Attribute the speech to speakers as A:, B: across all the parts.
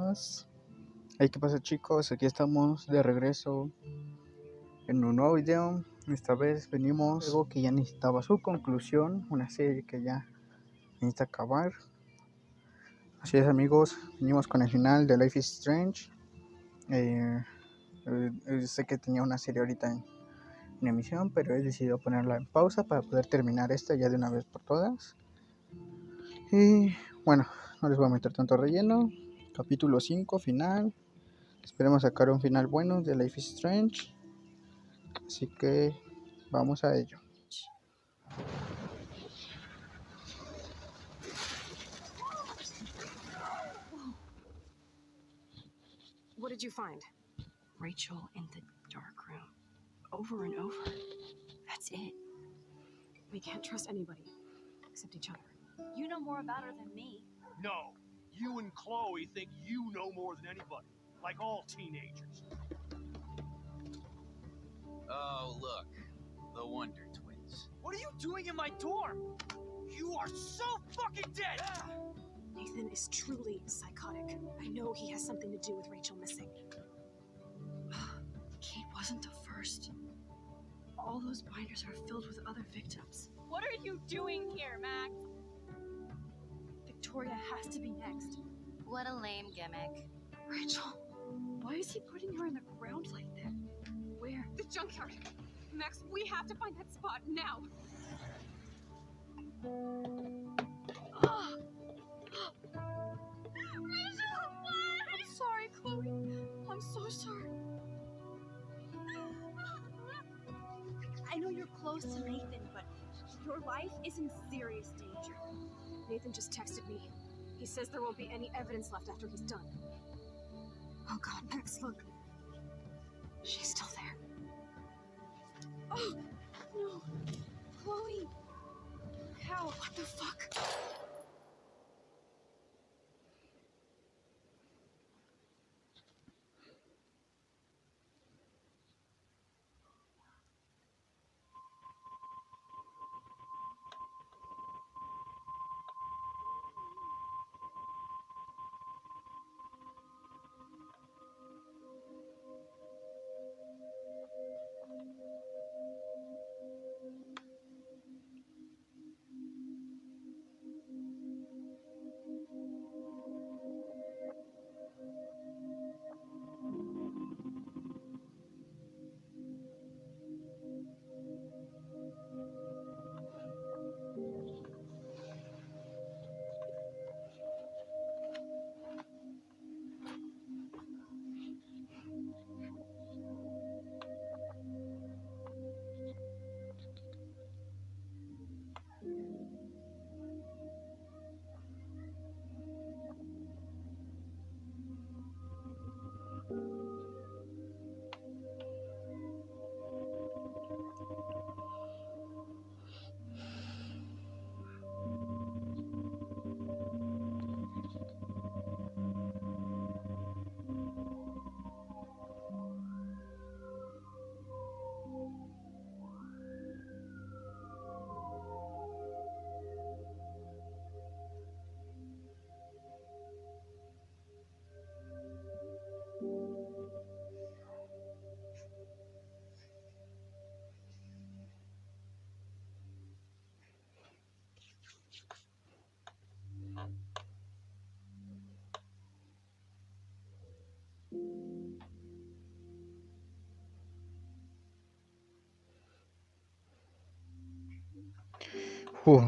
A: buenas. Hey, ¿qué pasa, chicos? Aquí estamos de regreso en un nuevo video. Esta vez venimos algo que ya necesitaba su conclusión, una serie que ya necesita acabar. Así es, amigos, venimos con el final de Life is Strange. Sé que tenía una serie ahorita en emisión, pero he decidido ponerla en pausa para poder terminar esta ya de una vez por todas. Y bueno, no les voy a meter tanto relleno. Capítulo 5, final. Esperemos sacar un final bueno de Life is Strange. Así que vamos a ello.
B: What did you find? Rachel in the dark room. Over and over. That's it. We can't trust anybody. Except each other.
C: You know more about her than me.
D: No. You and Chloe think you know more than anybody. Like all teenagers.
E: Oh, look. The Wonder Twins.
D: What are you doing in my dorm? You are so fucking dead!
B: Nathan is truly psychotic. I know he has something to do with Rachel missing.
C: Kate wasn't the first. All those binders are filled with other victims.
F: What are you doing here, Max?
C: Victoria has to be next.
G: What a lame gimmick.
C: Rachel, why is he putting her in the ground like that? Where?
F: The junkyard. Max, we have to find that spot now.
C: Rachel, I'm sorry, Chloe. I'm so sorry. I know you're close to Nathan, but your life is in serious danger.
B: Nathan just texted me. He says there won't be any evidence left after he's done. Oh God, Max, look. She's still there.
C: Oh, no. Chloe. How?
B: What the fuck?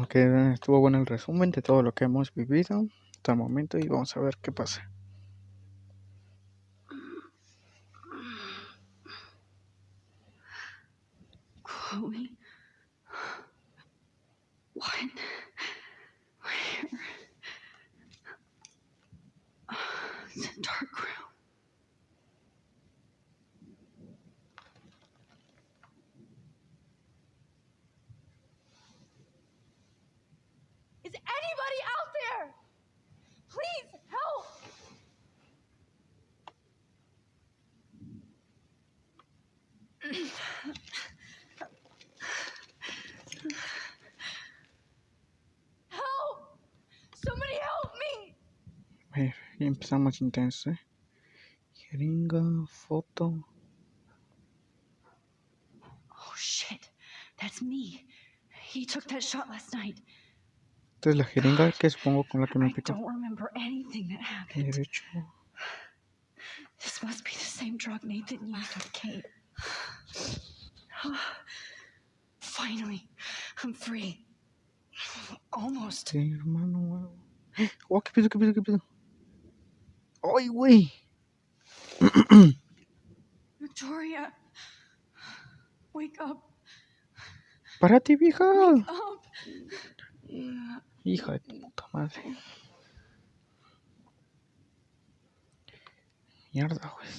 A: Que estuvo bueno el resumen de todo lo que hemos vivido hasta el momento y vamos a ver qué pasa.
C: Chloe? What? Where? It's a dark room.
F: Is anybody out there? Please help! Help! Somebody help me!
A: Y empezamos intenso, Jeringa, foto.
C: Oh shit, that's me. He took that shot last night.
A: Esta es la jeringa que supongo con la que me
C: I
A: picó.
C: don't remember anything that happened.
A: Derecho.
C: This must be the same drug Nathan used on Kate. Finally, I'm free. Almost.
A: Sí, hermano. Oh, ¿qué pedo? ¡Ay, güey!
C: Victoria, wake up.
A: ¡Párate, vieja!
C: Wake up.
A: Hija de tu puta madre. Mierda, güey.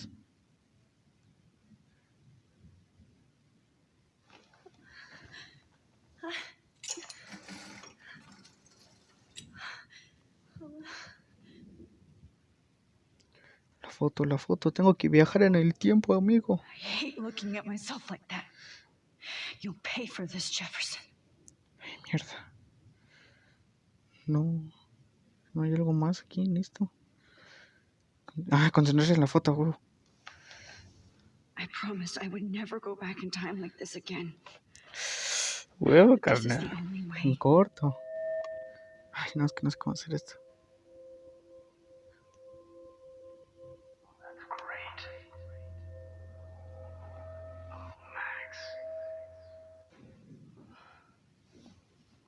A: La foto. Tengo que viajar en el tiempo, amigo.
C: I hate looking at myself like that. You'll pay for this, Jefferson.
A: Ay, mierda. No hay algo más aquí en esto. Concentrarse en la foto, güey.
C: I promised I would never go back in time like this again.
A: Huevo,
C: This is
A: carnal.
C: the only
A: En
C: way.
A: corto. Ay, no, es que no sé cómo hacer esto.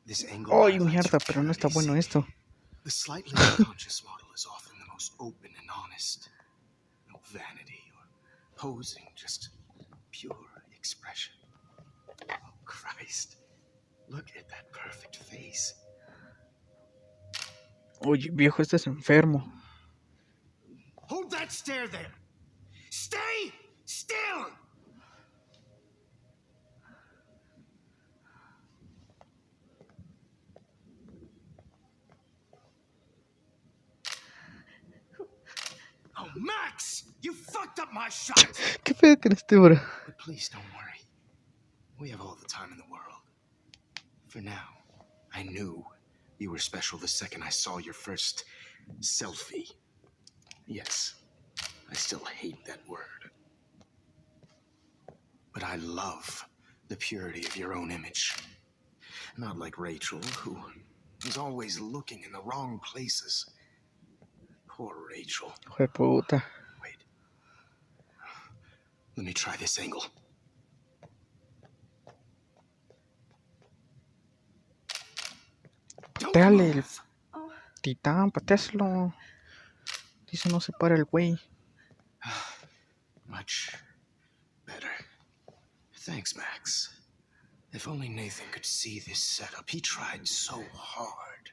D: This angle
A: Ay,
D: highlights
A: mierda,
D: your
A: pero no está
D: purity,
A: bueno
D: see?
A: esto.
D: The slightly unconscious model is often the most open and honest. No vanity or posing, just pure expression. Oh, Christ. Look at that perfect face.
A: Oye, viejo, este es enfermo.
D: Hold that stare there. Stay still. Oh, Max! You fucked up my shot!
A: ¿Qué pedo con este, bro?
D: But please don't worry. We have all the time in the world. For now, I knew you were special the second I saw your first selfie. Yes, I still hate that word. But I love the purity of your own image. Not like Rachel, who is always looking in the wrong places. Poor Rachel.
A: Hijo de puta.
D: Wait. Let me try this angle. Don't
A: Dale el
D: move.
A: titán, pateáselo. Dice no se para el güey.
D: Much better. Thanks, Max. If only Nathan could see this setup. He tried so hard.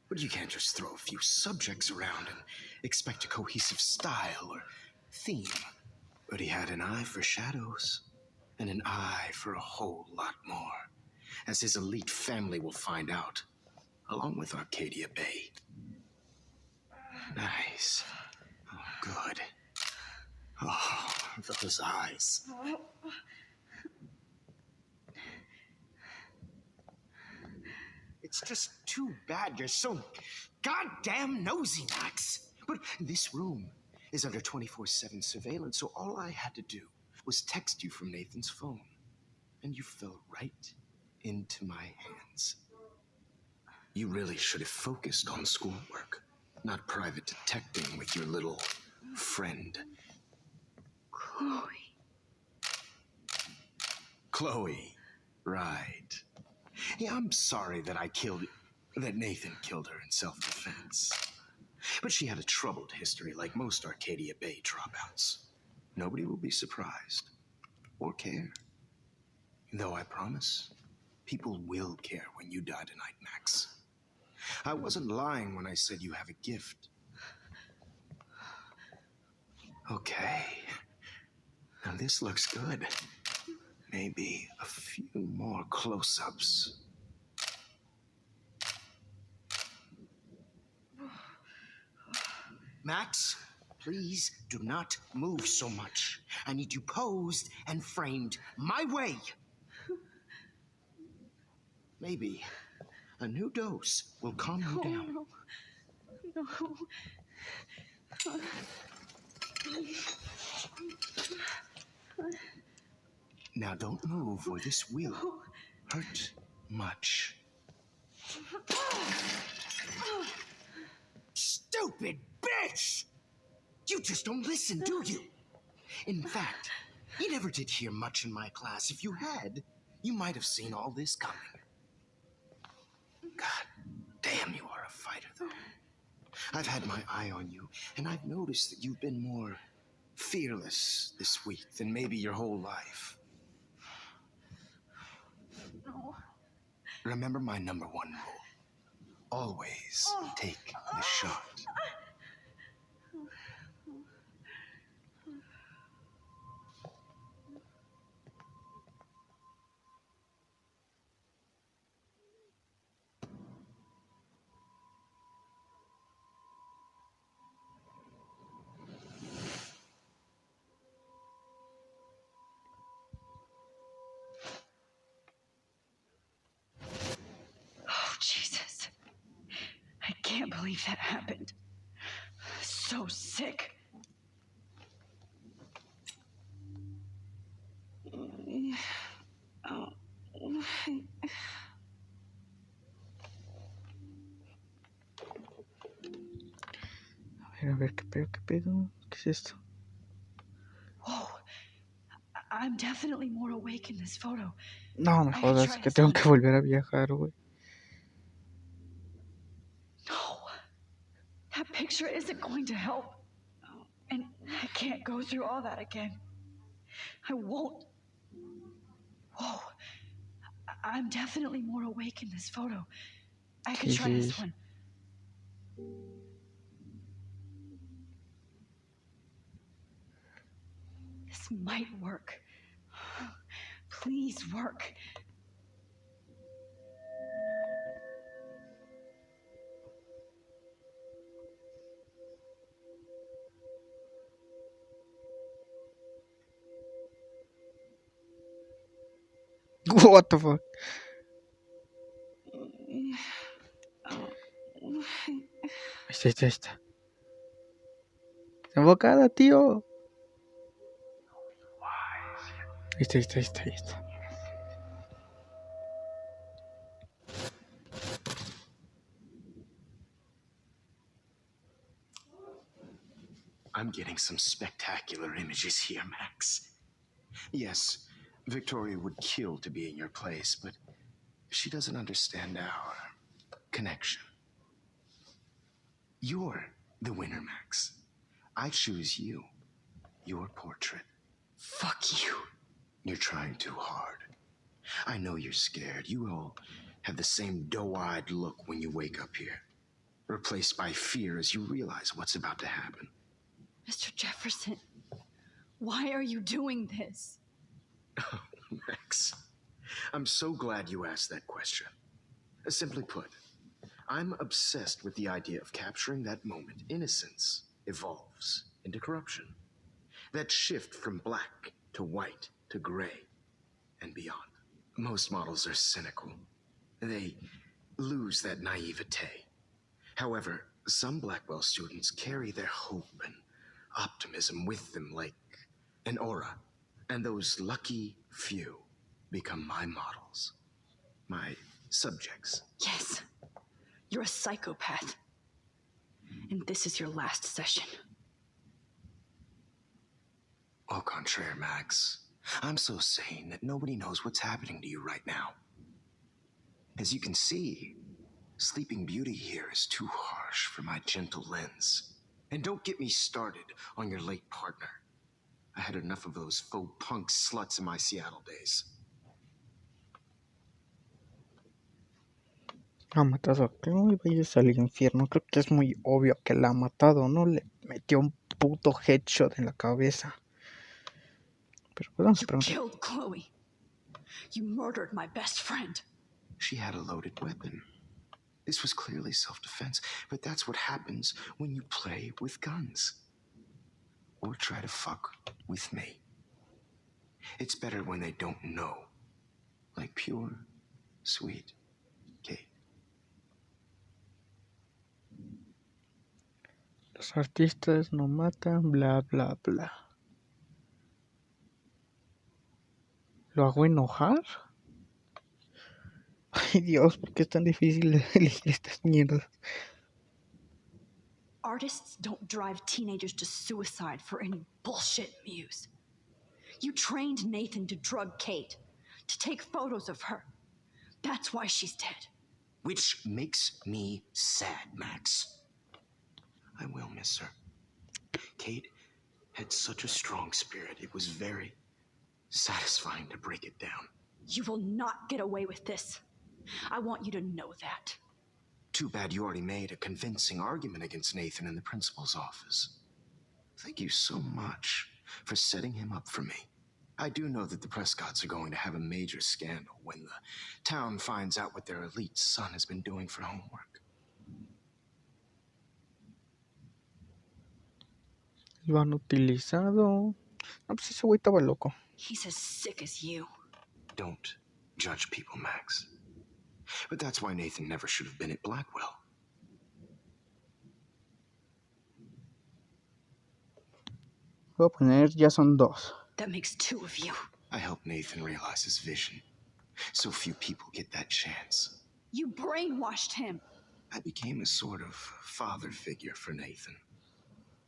D: But you can't just throw a few subjects around and expect a cohesive style or theme. But he had an eye for shadows, and an eye for a whole lot more, as his elite family will find out, along with Arcadia Bay. Nice. Oh, good. Oh, those eyes. It's just too bad you're so goddamn nosy, Max. But this room is under 24/7 surveillance, so all I had to do was text you from Nathan's phone. And you fell right into my hands. You really should have focused on schoolwork, not private detecting with your little friend. Chloe, right. Yeah, I'm sorry that Nathan killed her in self-defense. But she had a troubled history like most Arcadia Bay dropouts. Nobody will be surprised or care. Though I promise, people will care when you die tonight, Max. I wasn't lying when I said you have a gift. Okay. Now this looks good. Maybe a few more close-ups. Max, please do not move so much. I need you posed and framed my way. Maybe a new dose will calm you down.
C: No.
D: Now don't move or this will hurt much. Stupid bitch! You just don't listen, do you? In fact, you never did hear much in my class. If you had, you might have seen all this coming. God damn, you are a fighter, though. I've had my eye on you, and I've noticed that you've been more fearless this week than maybe your whole life.
C: No.
D: Remember my #1 rule. Always take the shot.
B: Oh, Jesus. I can't believe that happened. So sick. Oh.
A: A ver, ¿qué pedo? ¿Qué pedo? ¿Qué es esto?
B: Whoa. I'm definitely more awake in this photo.
A: No me
B: I
A: jodas,
B: tried
A: que
B: this
A: tengo
B: on.
A: que volver a viajar, güey.
B: No. That picture isn't going to help. And I can't go through all that again. I won't. Whoa. I'm definitely more awake in this photo. I could try this one. This might work. Please work.
A: What the fuck? Ahí está, ahí está. Enfocada, tío. Ahí está, ahí está, ahí está, ahí está.
D: I'm getting some spectacular images here, Max. Yes, Victoria would kill to be in your place, but she doesn't understand our connection. You're the winner, Max. I choose you. Your portrait.
B: Fuck you.
D: You're trying too hard. I know you're scared. You all have the same doe-eyed look when you wake up here, replaced by fear as you realize what's about to happen.
B: Mr. Jefferson, why are you doing this?
D: Oh, Max, I'm so glad you asked that question. Simply put, I'm obsessed with the idea of capturing that moment innocence evolves into corruption. That shift from black to white to gray and beyond. Most models are cynical. They lose that naivete. However, some Blackwell students carry their hope and optimism with them like an aura. And those lucky few become my models, my subjects.
B: Yes, you're a psychopath. And this is your last session.
D: Au contraire, Max. I'm so sane that nobody knows what's happening to you right now. As you can see, Sleeping Beauty here is too harsh for my gentle lens. And don't get me started on your late partner. I had enough of those faux punk sluts in my Seattle days.
A: Ha matado a Chloe, vayas al infierno. Creo que es muy obvio que la ha matado, ¿no? Le metió un puto headshot en la cabeza. Pero pues vamos a
B: You
A: preguntar.
B: killed Chloe. You murdered my best friend.
D: She had a loaded weapon. This was clearly self-defense, but that's what happens when you play with guns. Or try to fuck with me. It's better when they don't know. Like pure, sweet Kate.
A: Los artistas no matan, bla, bla, bla. ¿Lo hago enojar? Ay, Dios, ¿por qué es tan difícil elegir estas mierdas?
B: Artists don't drive teenagers to suicide for any bullshit muse. You trained Nathan to drug Kate, to take photos of her. That's why she's dead.
D: Which makes me sad, Max. I will miss her. Kate had such a strong spirit. It was very satisfying to break it down.
B: You will not get away with this. I want you to know that.
D: Too bad you already made a convincing argument against Nathan in the principal's office. Thank you so much for setting him up for me. I do know that the Prescotts are going to have a major scandal when the town finds out what their elite son has been doing for homework.
A: Lo han utilizado. No, pues ese güey estaba loco.
B: He's as sick as you.
D: Don't judge people, Max. But that's why Nathan never should have been at Blackwell.
A: Voy a poner, ya son 2.
B: That makes 2 of you.
D: I helped Nathan realize his vision. So few people get that chance.
B: You brainwashed him.
D: I became a sort of father figure for Nathan.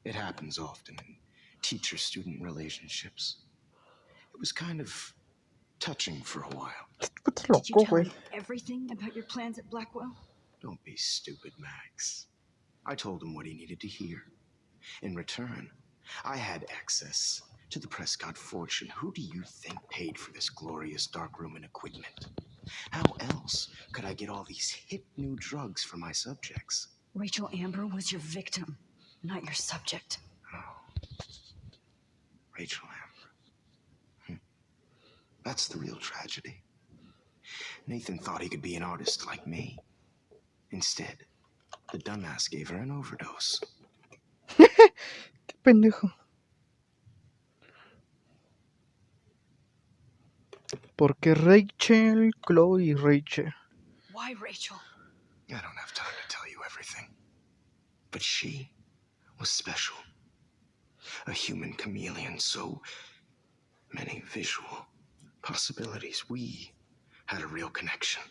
D: It happens often in teacher-student relationships. It was kind of touching for a while.
B: Did you tell him everything about your plans at Blackwell?
D: Don't be stupid, Max. I told him what he needed to hear. In return, I had access to the Prescott fortune. Who do you think paid for this glorious darkroom and equipment? How else could I get all these hip new drugs for my subjects?
B: Rachel Amber was your victim, not your subject.
D: Oh. Rachel Amber. That's the real tragedy. Nathan thought he could be an artist like me. Instead, the dumbass gave her an overdose.
A: Qué pendejo. Porque Rachel, Chloe y Rachel.
B: Why Rachel?
D: I don't have time to tell you everything. But she was special. A human chameleon, so many visual possibilities. We had a real connection.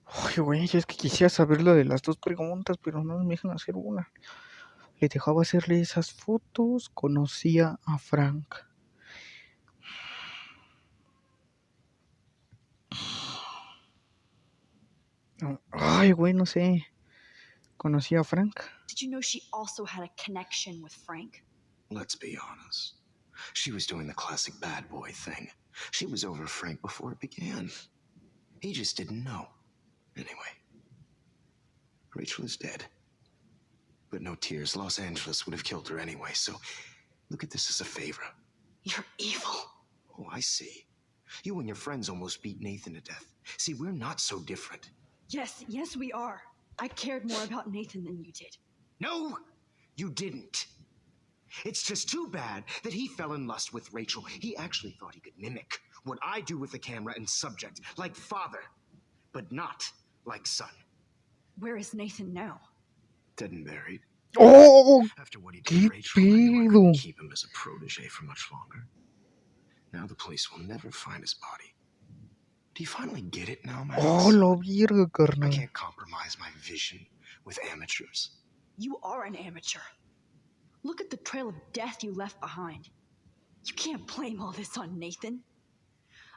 A: Ay, güey, es que quisiera saber lo de las 2 preguntas, pero no me dejan hacer una. Le dejaba hacerle esas fotos, conocía a Frank. Ay, güey, no sé. ¿Conocía a Frank?
B: Did you know she also had a connection with Frank?
D: Let's be honest. She was doing the classic bad boy thing. She was over Frank before it began. He just didn't know. Anyway, Rachel is dead. But no tears. Los Angeles would have killed her anyway, so look at this as a favor.
B: You're evil.
D: Oh, I see. You and your friends almost beat Nathan to death. See, we're not so different.
B: Yes, we are. I cared more about Nathan than you did.
D: No, you didn't. It's just too bad that he fell in lust with Rachel. He actually thought he could mimic what I do with the camera and subject, like father, but not like son.
B: Where is Nathan now?
D: Dead and buried.
A: ¡Oh!
D: After what he did
A: ¡Qué
D: to Rachel, I knew I
A: pedo!
D: couldn't keep him as a protege for much longer. Now the police will never find his body. Do you finally get it now, Max?
A: ¡Oh, la verga,
D: I
A: carnal!
D: can't compromise my vision with amateurs.
B: You are an amateur. Look at the trail of death you left behind. You can't blame all this on Nathan.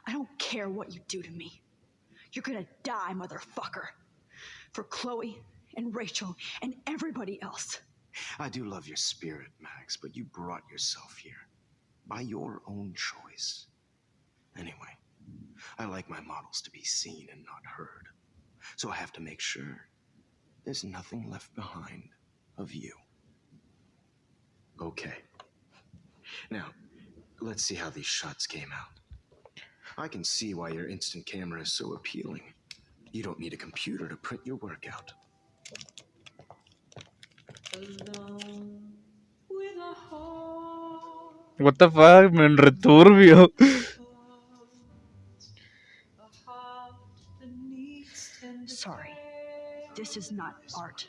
B: I don't care what you do to me. You're gonna die, motherfucker. For Chloe and Rachel and everybody else.
D: I do love your spirit, Max, but you brought yourself here by your own choice. Anyway, I like my models to be seen and not heard. So I have to make sure there's nothing left behind of you. Okay. Now, let's see how these shots came out. I can see why your instant camera is so appealing. You don't need a computer to print your work out.
A: What the fuck, me returbio.
B: Sorry. This is not art.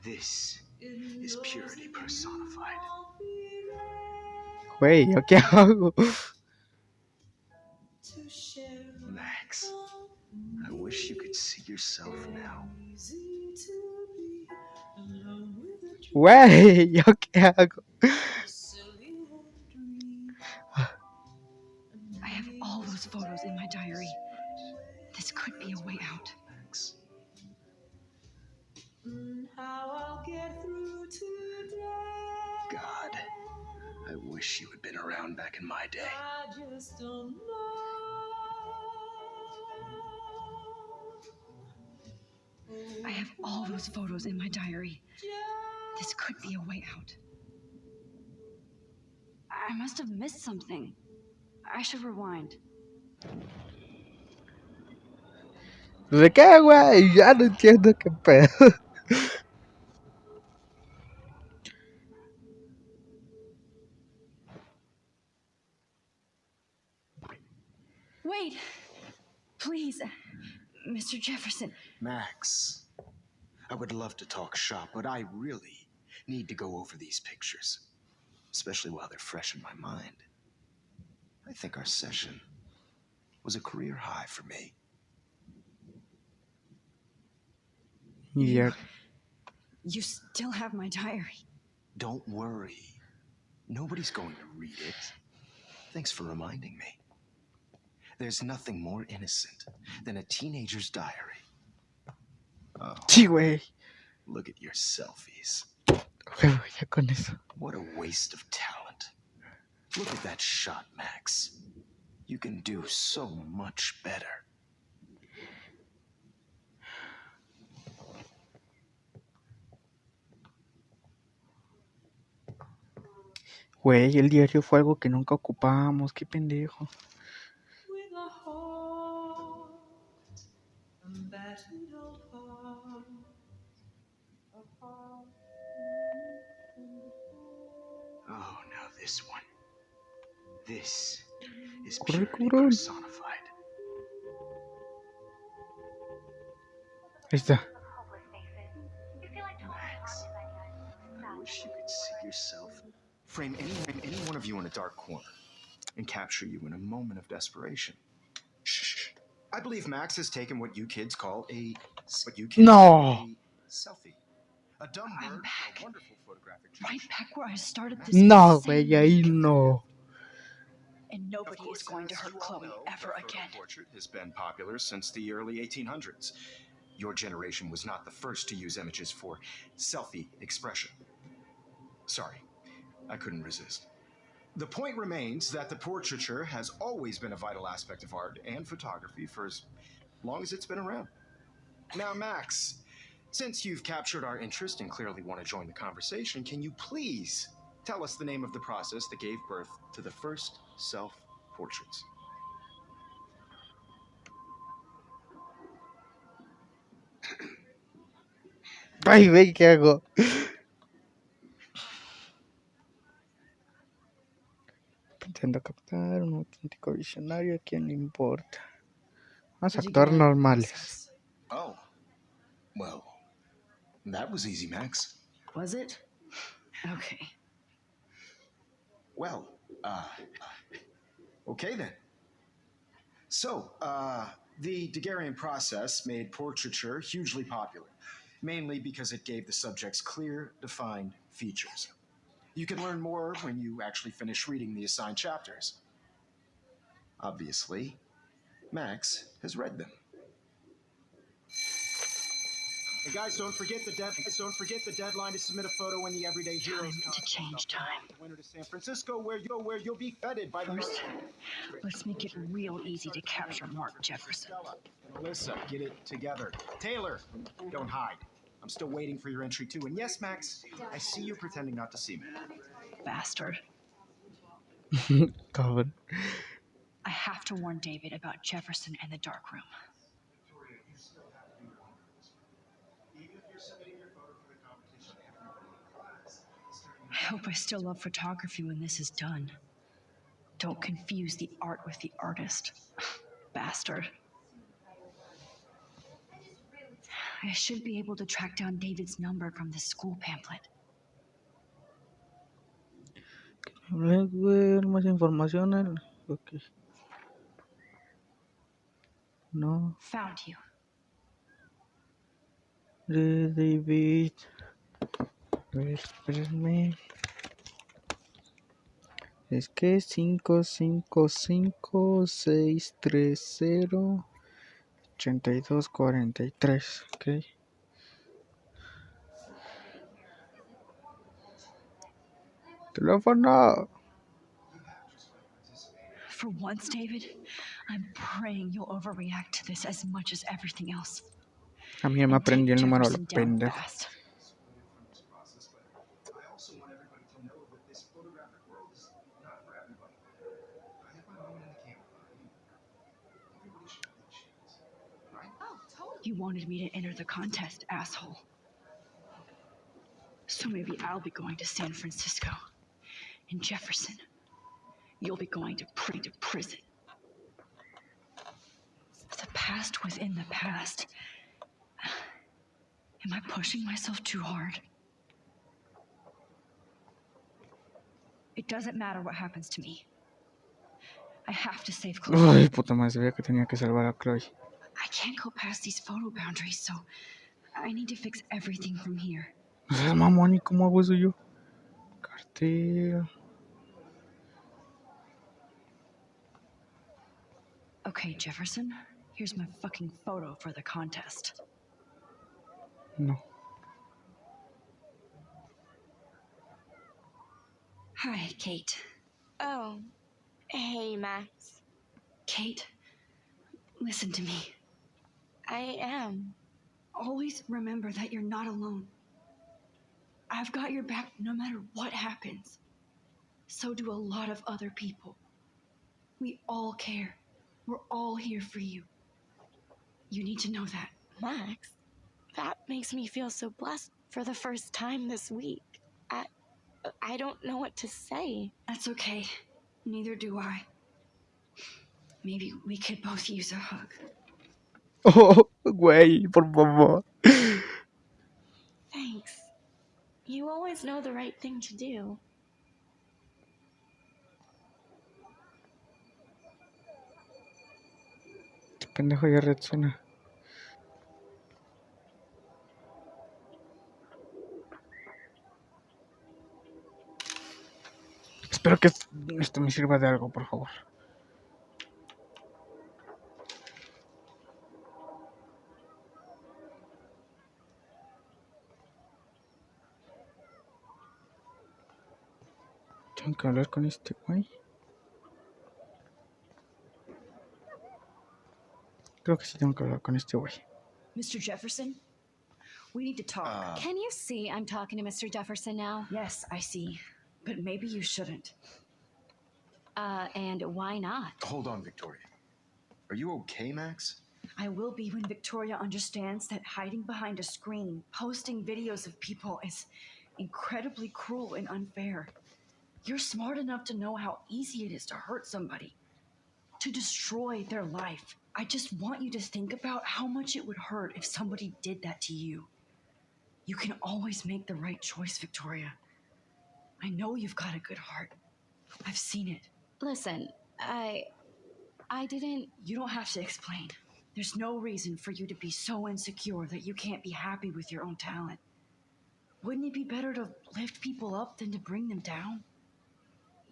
D: This is purity personified.
A: Güey, ¿yo qué hago?
D: Max, I wish you could see yourself now.
A: Güey, ¿yo qué hago?
B: I have all those photos in my diary. This could be a way out.
D: Max. God, I wish you had been around back in my day.
B: I have all those photos in my diary. This could be a way out. I must have missed something. I should rewind.
A: ¿De qué, güey? Ya no entiendo qué pedo.
B: Wait! Please, Mr. Jefferson.
D: Max, I would love to talk shop, but I really need to go over these pictures, especially while they're fresh in my mind. I think our session was a career high for me.
A: Yeah.
B: You still have my diary.
D: Don't worry. Nobody's going to read it. Thanks for reminding me. There's nothing more innocent than a teenager's diary. Oh,
A: Sí, güey.
D: look at your selfies.
A: Güey, ya con eso.
D: What a waste of talent. Look at that shot, Max. You can do so much better.
A: Güey, el diario fue algo que nunca ocupábamos. Qué pendejo.
D: Oh, now this one. This is
A: Corre,
D: purity
A: cabrón.
D: personified.
A: Ahí está.
D: Max, I wish you could see yourself. Frame any one of you in a dark corner and capture you in a moment of desperation. Shh. I believe Max has taken what you kids call a
A: No.
D: selfie. A dumb
B: I'm
D: word
B: back.
D: for a wonderful photographic
B: Right
D: gesture.
B: back where I started this
A: No,
B: insane
A: güey, ahí
B: week.
A: no.
B: And
D: Of
B: nobody
D: course,
B: is going to
D: as
B: hurt
D: you all
B: Chloe
D: know,
B: ever
D: the photo
B: again.
D: portrait has been popular since the early 1800s. Your generation was not the first to use images for selfie expression. Sorry, I couldn't resist. The point remains that the portraiture has always been a vital aspect of art and photography for as long as it's been around. Now, Max, since you've captured our interest and clearly want to join the conversation, can you please tell us the name of the process that gave birth to the first self-portraits?
A: Ay, güey, ¿qué hago? Intento captar un auténtico visionario. ¿A quién le importa? Vamos a
B: Did you
A: actuar
B: get it?
A: normales.
D: Oh, well, that was easy, Max.
B: Was it? Okay.
D: Well, okay then. So, the Daguerrean process made portraiture hugely popular, mainly because it gave the subjects clear, defined features. You can learn more when you actually finish reading the assigned chapters. Obviously, Max has read them. And guys, don't forget the deadline to submit a photo when the Everyday Heroes
B: Time to change time.
D: winner to San Francisco, where you'll be feted by
B: First, let's make it real easy to capture Mark Jefferson.
D: Stella and Alyssa, get it together. Taylor, don't hide. I'm still waiting for your entry too. And yes, Max, I see you pretending not to see me.
B: Bastard.
A: Cabrón.
B: I have to warn David about Jefferson and the dark room. I hope I still love photography when this is done. Don't confuse the art with the artist. Bastard. I should be able to track down David's number from the school pamphlet.
A: Ver más información. Ok. No.
B: Found you.
A: De David. A ver, espérenme. Es que 555-630-8243. Ok. Teléfono.
B: For once, David, I'm praying you'll overreact to this as much as everything else.
A: A mí ya me
B: And
A: aprendí
B: take
A: el número a lo
B: Jefferson down
A: pendejo.
B: fast.
D: I also want everybody to know that this photographic world is not for everybody. I have my moment in the camera. Everybody should have their chance, right?
F: Oh, totally.
B: You wanted me to enter the contest, asshole. So maybe I'll be going to San Francisco. And Jefferson, you'll be going to prison. The past within the past. Am I pushing myself too hard? It doesn't matter what happens to me. I have to save Chloe.
A: Ay, puta madre, sabía que tenía que salvar a Chloe.
B: I can't go past these photo boundaries, so I need to fix everything from here.
A: No seas mamón, ¿y cómo hago eso yo? Cartera.
B: Okay, Jefferson, here's my fucking photo for the contest.
A: No.
B: Hi, Kate.
H: Oh, hey, Max.
B: Kate, listen to me.
H: I am.
B: Always remember that you're not alone. I've got your back no matter what happens. So do a lot of other people. We all care. We're all here for you. You need to know that.
H: Max, that makes me feel so blessed for the first time this week. I don't know what to say.
B: That's okay. Neither do I. Maybe we could both use a hug.
A: Oh, güey, por favor.
H: Thanks. You always know the right thing to do.
A: Este pendejo ya reacciona. Espero que esto me sirva de algo, por favor. Tengo que hablar con este güey. Creo que sí tengo que hablar con este güey.
B: Mr. Jefferson, we need to talk.
G: Can you see I'm talking to Mr. Jefferson now?
B: Yes, I see. But maybe you shouldn't.
G: And why not?
D: Hold on, Victoria. Are you okay, Max?
B: I will be when Victoria understands that hiding behind a screen, posting videos of people is incredibly cruel and unfair. You're smart enough to know how easy it is to hurt somebody, to destroy their life. I just want you to think about how much it would hurt if somebody did that to you. You can always make the right choice, Victoria. I know you've got a good heart. I've seen it.
G: Listen, I didn't...
B: You don't have to explain. There's no reason for you to be so insecure that you can't be happy with your own talent. Wouldn't it be better to lift people up than to bring them down?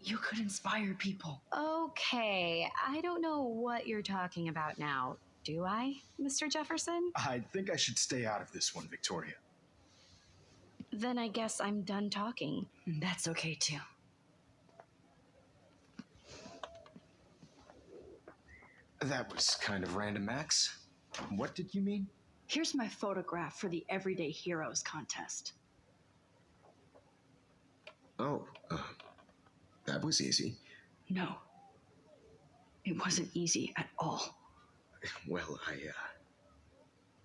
B: You could inspire people.
G: Okay, I don't know what you're talking about now. Do I, Mr. Jefferson?
D: I think I should stay out of this one, Victoria.
G: Then I guess I'm done talking.
B: That's okay too.
D: That was kind of random, Max. What did you mean?
B: Here's my photograph for the Everyday Heroes contest.
D: Oh, that was easy.
B: No, it wasn't easy at all.
D: Well,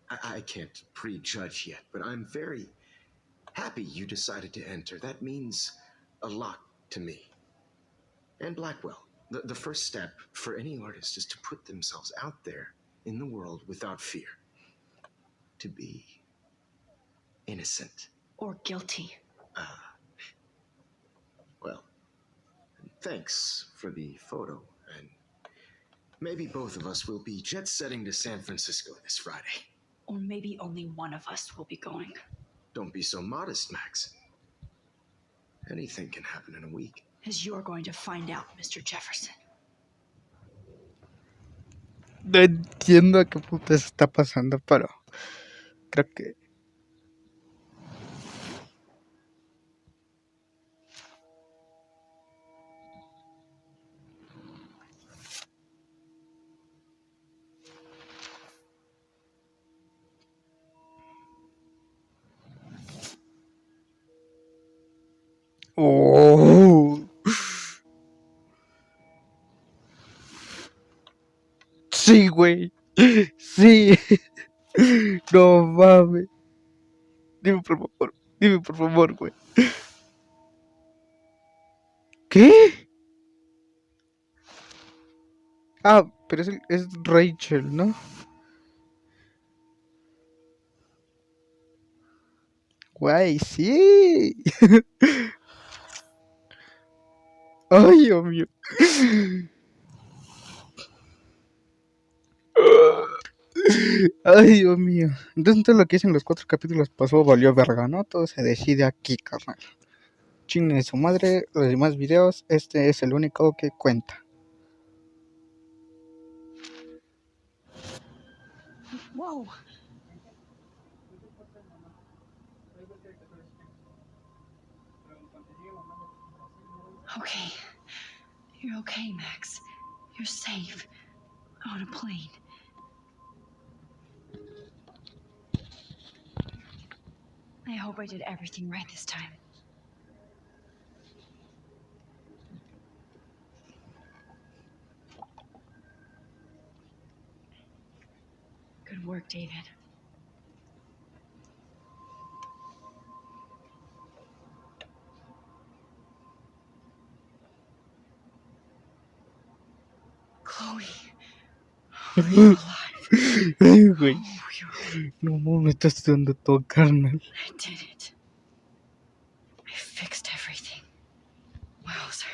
D: I can't prejudge yet, but I'm very happy you decided to enter. That means a lot to me. And Blackwell, the first step for any artist is to put themselves out there in the world without fear. To be innocent.
H: Or guilty.
D: Well, thanks for the photo, and maybe both of us will be jet-setting to San Francisco this Friday.
B: Or maybe only one of us will be going.
D: Don't be so modest, Max. Anything can happen in a week.
B: As you're going to find out, Mr. Jefferson.
A: No entiendo qué putas está pasando, pero creo que... ¡Oh! Sí, güey. Sí. No mames. Dime por favor. Dime por favor, güey. ¿Qué? Ah, pero es Rachel, ¿no? Güey, sí. Ay, Dios mío. Ay, Dios mío. Entonces todo lo que hice en los 4 capítulos pasó valió verga, ¿no? Todo se decide aquí, carnal. Chingue de su madre, los demás videos, este es el único que cuenta.
B: Whoa. Okay. You're okay, Max. You're safe. On a plane. I hope I did everything right this time. Good work, David. Chloe. Are you alive?
A: Ay, güey.
B: Oh, you're...
A: No mames, me estás dando todo, carnal.
B: I did it. I fixed everything. Wowzer.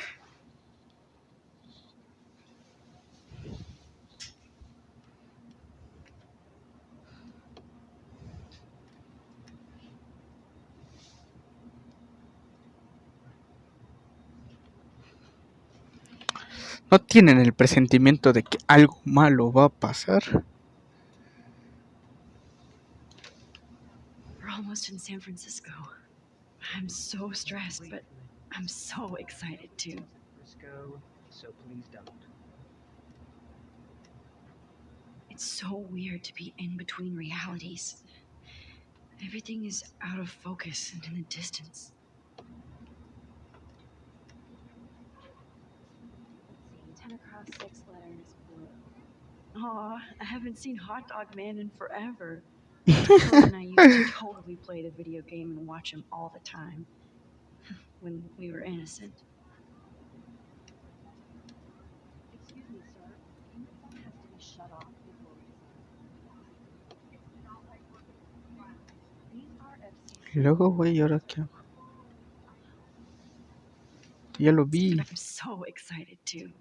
A: ¿No tienen el presentimiento de que algo malo va a pasar?
B: We're almost in San Francisco. I'm so stressed, but I'm so excited too.
I: So please don't.
B: It's so weird to be in between realities. Everything is out of focus and in the distance.
C: Let's see, 10 across 6 letters, blue.
B: Aw, I haven't seen Hot Dog Man in forever. Phil and I used to totally play the video game and watch him all the time. When we were innocent.
C: Excuse me, sir. Your phone has to be shut off before we start. It's not like these are FCC.
A: Y luego, güey, ¿y ahora qué hago? Ya lo vi.
B: But I'm so excited too.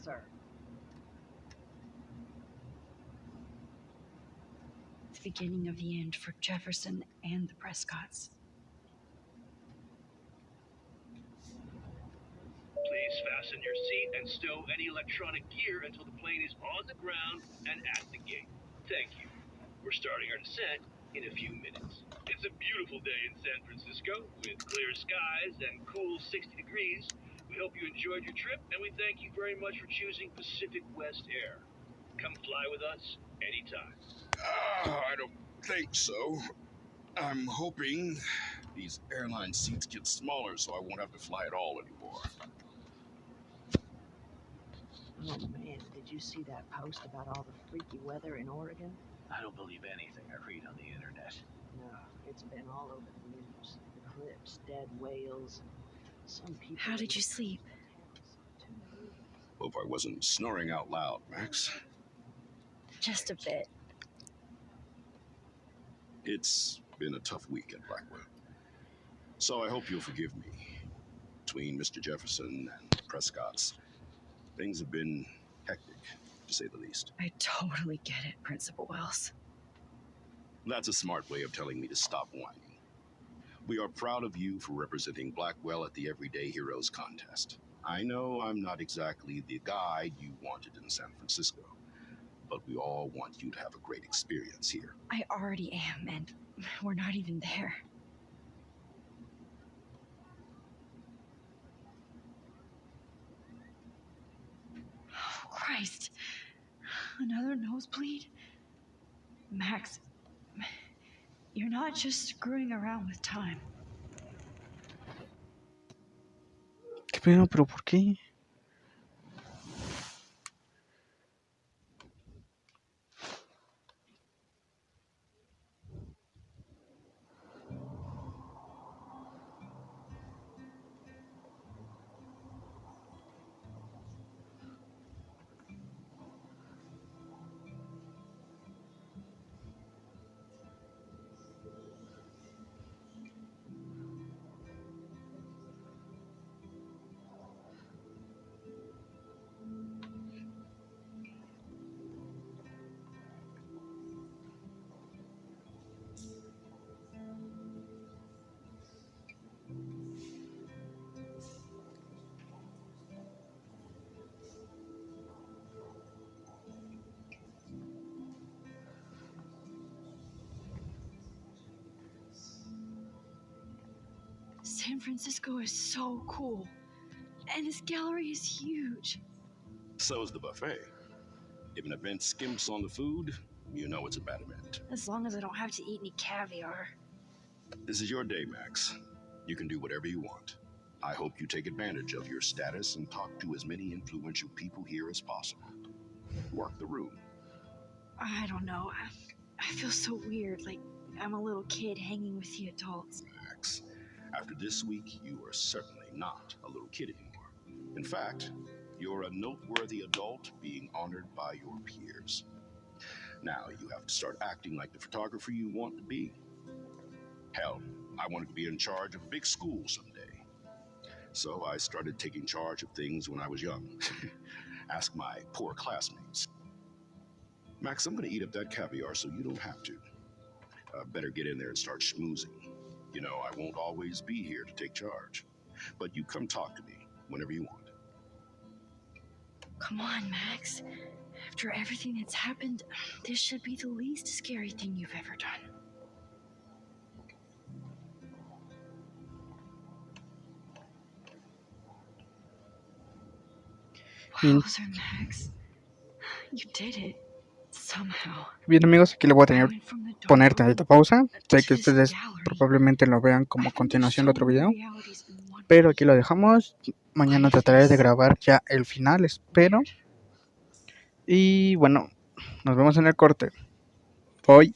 I: Sir.
B: It's the beginning of the end for Jefferson and the Prescotts.
J: Please fasten your seat and stow any electronic gear until the plane is on the ground and at the gate. Thank you. We're starting our descent in a few minutes. It's a beautiful day in San Francisco with clear skies and cool 60 degrees. We hope you enjoyed your trip, and we thank you very much for choosing Pacific West Air. Come fly with us anytime.
K: I don't think so. I'm hoping these airline seats get smaller so I won't have to fly at all anymore.
I: Oh man, did you see that post about all the freaky weather in Oregon?
E: I don't believe anything I read on the internet.
I: No, it's been all over the news. Eclipse, dead whales. Some people.
B: How did you sleep?
K: Hope I wasn't snoring out loud, Max.
B: Just a bit.
K: It's Been a tough week at Blackwell. So I hope you'll forgive me. Between Mr. Jefferson and Prescott's, things have been hectic, to say the least.
B: I totally get it, Principal Wells.
K: That's a smart way of telling me to stop whining. We are proud of you for representing Blackwell at the Everyday Heroes contest. I know I'm not exactly the guide you wanted in San Francisco, but we all want you to have a great experience here.
B: I already am, and we're not even there. Oh, Christ. Another nosebleed? Max, you're not just screwing around with time.
A: ¿Qué pedo? ¿Pero por qué?
B: San Francisco is so cool. And this gallery is huge.
K: So is the buffet. If an event skimps on the food, you know it's a bad event.
B: As long as I don't have to eat any caviar.
K: This is your day, Max. You can do whatever you want. I hope you take advantage of your status and talk to as many influential people here as possible. Work the room.
B: I don't know. I feel so weird, like I'm a little kid hanging with the adults.
K: Max, after this week, you are certainly not a little kid anymore. In fact, you're a noteworthy adult being honored by your peers. Now you have to start acting like the photographer you want to be. Hell, I wanted to be in charge of a big school someday. So I started taking charge of things when I was young. Ask my poor classmates. Max, I'm going to eat up that caviar so you don't have to. Better get in there and start schmoozing. You know, I won't always be here to take charge. But you come talk to me whenever you want.
B: Come on, Max. After everything that's happened, this should be the least scary thing you've ever done. Wowzer, Max. You did it. Somehow.
A: Bien, amigos, aquí le voy a tener
B: I went from the dark
A: poner tantita pausa. Sé que
B: to this
A: ustedes
B: gallery.
A: probablemente lo vean como
B: I've been
A: continuación de otro
B: shown
A: video,
B: realities in one
A: pero aquí lo dejamos. Mañana trataré de grabar ya el final, espero. Y bueno, nos vemos en el corte. Bye.